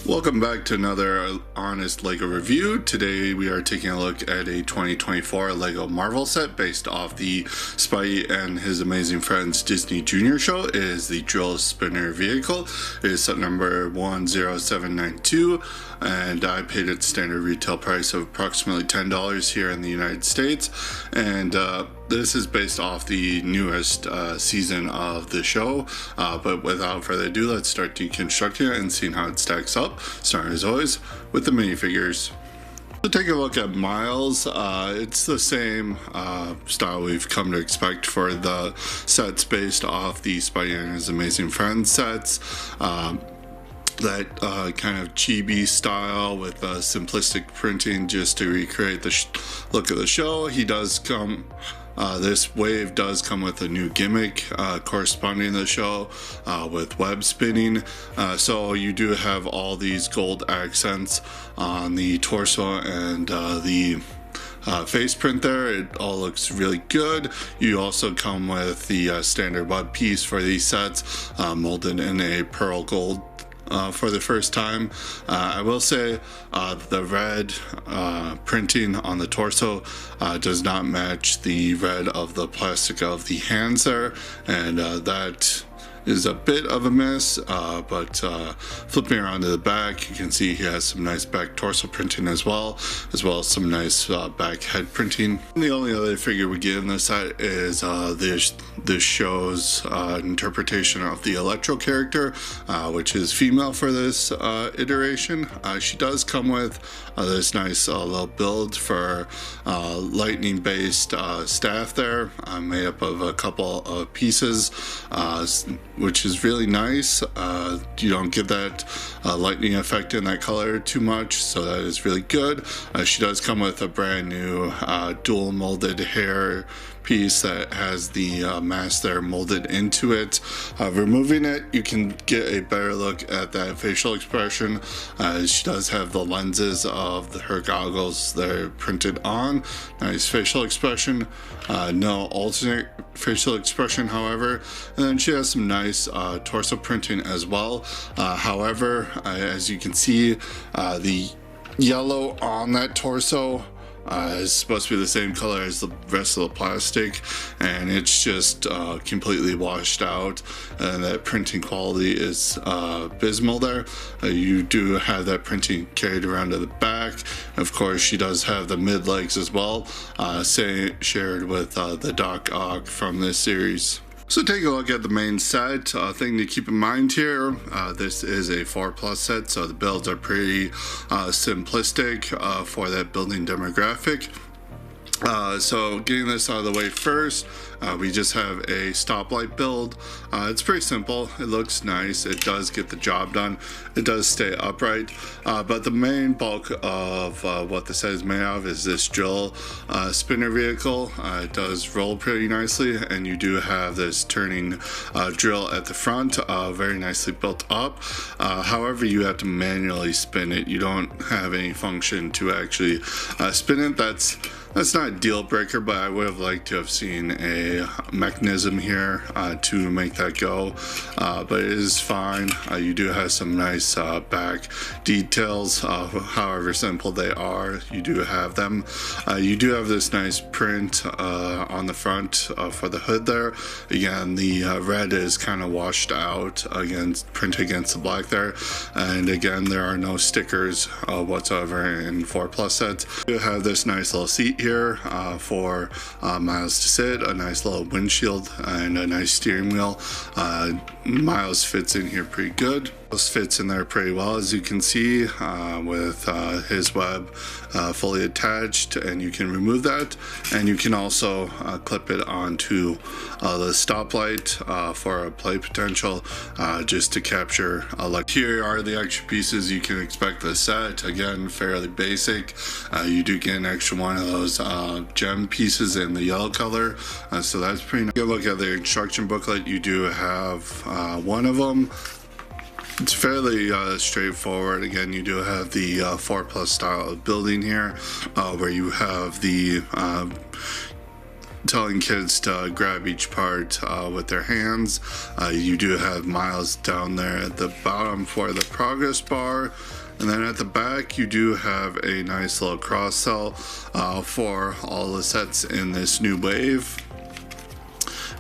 Welcome back to another honest LEGO review. Today we are taking a look at a 2024 LEGO Marvel set based off the Spidey and His Amazing Friends Disney Junior show. It is the Drill Spinner vehicle. It is set number 10792 and I paid its standard retail price of approximately $10 here in the United States. And this is based off the newest season of the show, but without further ado, let's start deconstructing it and seeing how it stacks up, starting as always with the minifigures. To take a look at Miles, it's the same style we've come to expect for the sets based off the Spidey and His Amazing Friends sets. That kind of chibi style with simplistic printing just to recreate the look of the show. He does come, this wave does come with a new gimmick corresponding to the show with web spinning. So you do have all these gold accents on the torso and the face print there. It all looks really good. You also come with the standard web piece for these sets, molded in a pearl gold for the first time. I will say the red printing on the torso does not match the red of the plastic of the hands there, and that is a bit of a miss, but flipping around to the back, you can see he has some nice back torso printing as well as some nice back head printing. And the only other figure we get in this set is this show's interpretation of the Electro character, which is female for this iteration. She does come with this nice little build for lightning based staff there, made up of a couple of pieces, which is really nice. You don't get that lightning effect in that color too much, so that is really good. She does come with a brand new dual molded hair piece that has the mask there molded into it. Removing it, you can get a better look at that facial expression. She does have the lenses of her goggles that are printed on. Nice facial expression. No alternate facial expression, however. And then she has some nice torso printing as well. However, as you can see, the yellow on that torso is supposed to be the same color as the rest of the plastic, and it's just completely washed out, and that printing quality is abysmal there. You do have that printing carried around to the back. Of course, she does have the mid legs as well, shared with the Doc Ock from this series. So take a look at the main set. Thing to keep in mind here, this is a 4+ set, so the builds are pretty simplistic for that building demographic. So getting this out of the way first, we just have a stoplight build. It's pretty simple. It looks nice. It does get the job done. It does stay upright. But the main bulk of what the set is made of is this drill spinner vehicle. It does roll pretty nicely, and you do have this turning drill at the front, very nicely built up. However, you have to manually spin it. You don't have any function to actually spin it. That's not a deal breaker, but I would have liked to have seen a mechanism here to make that go, but it is fine. You do have some nice back details, however simple they are, you do have them. You do have this nice print on the front for the hood there. Again, the red is kind of washed out against print against the black there, and again, there are no stickers whatsoever in 4+ sets. You have this nice little seat here for Miles to sit, a nice little windshield and a nice steering wheel. Miles fits in here pretty good. Miles fits in there pretty well, as you can see, with his web fully attached, and you can remove that, and you can also clip it onto the stoplight for a play potential, just to capture like here are the extra pieces you can expect the set. Again, fairly basic. You do get an extra one of those gem pieces in the yellow color, so that's pretty nice. If you look at the instruction booklet, you do have one of them. It's fairly straightforward. Again, you do have the 4+ style of building here, where you have the telling kids to grab each part with their hands. You do have Miles down there at the bottom for the progress bar. And then at the back, you do have a nice little cross sell for all the sets in this new wave.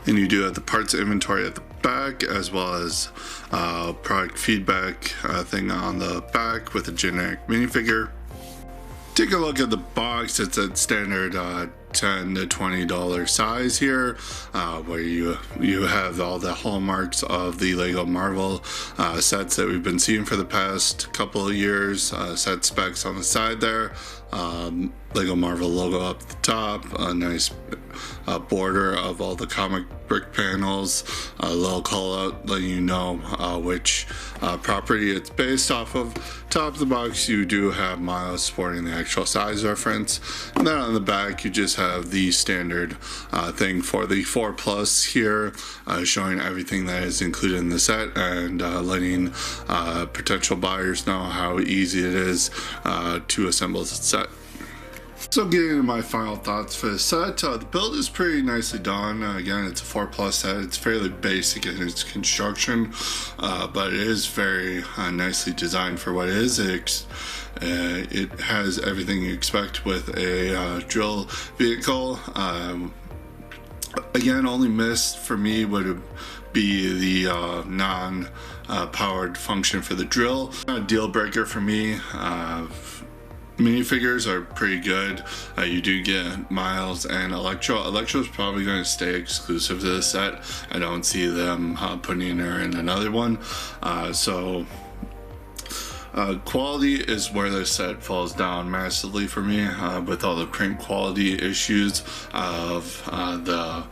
And you do have the parts inventory at the back, as well as product feedback thing on the back with a generic minifigure. Take a look at the box. It's a standard $10 to $20 size here, where you have all the hallmarks of the Lego Marvel sets that we've been seeing for the past couple of years. Set specs on the side there, Lego Marvel logo up the top, a nice border of all the comic brick panels, a little call out letting you know which property it's based off of. Top of the box, you do have Miles sporting the actual size reference, and then on the back you just have the standard thing for the 4+ here, showing everything that is included in the set and letting potential buyers know how easy it is to assemble the set. So getting into my final thoughts for the set, the build is pretty nicely done. Again, it's a 4+ set. It's fairly basic in its construction, but it is very nicely designed for what it is. It has everything you expect with a drill vehicle. Again, only miss for me would be the non-powered function for the drill. A deal breaker for me. Minifigures are pretty good. You do get Miles and Electro. Electro's probably going to stay exclusive to the set. I don't see them putting her in another one. Quality is where this set falls down massively for me, with all the print quality issues of the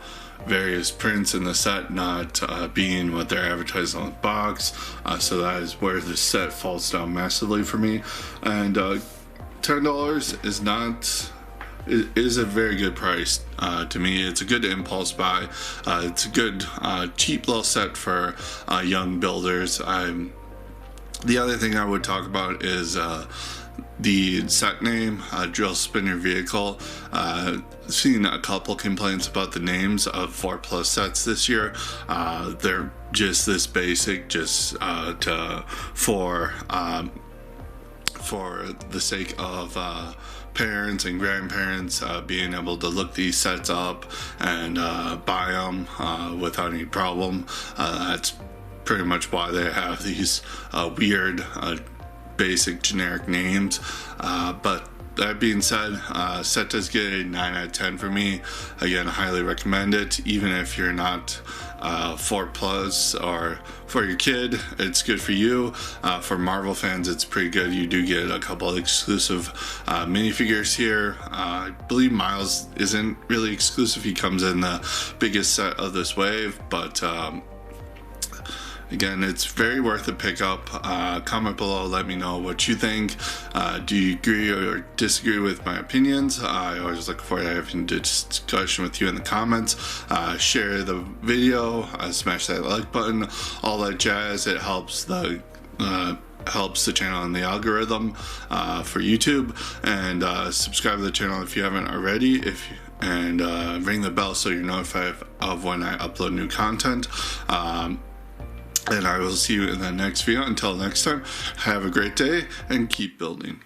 various prints in the set not being what they're advertised on the box. So that is where the set falls down massively for me. And $10 is a very good price to me. It's a good impulse buy. It's a good cheap little set for young builders. The other thing I would talk about is the set name, Drill Spinner Vehicle. Seen a couple complaints about the names of 4+ sets this year. They're just this basic, just for the sake of parents and grandparents being able to look these sets up and buy them without any problem. That's pretty much why they have these weird basic generic names, but that being said, set does get a 9 out of 10 for me. Again, I highly recommend it. Even if you're not 4+ or for your kid, it's good for you. For Marvel fans, it's pretty good. You do get a couple of exclusive minifigures here. I believe Miles isn't really exclusive. He comes in the biggest set of this wave, but again, it's very worth a pickup. Comment below, let me know what you think. Do you agree or disagree with my opinions? I always look forward to having a discussion with you in the comments. Share the video, smash that like button, all that jazz. It helps the channel and the algorithm for YouTube. And subscribe to the channel if you haven't already. And ring the bell so you're notified of when I upload new content. And I will see you in the next video. Until next time, have a great day and keep building.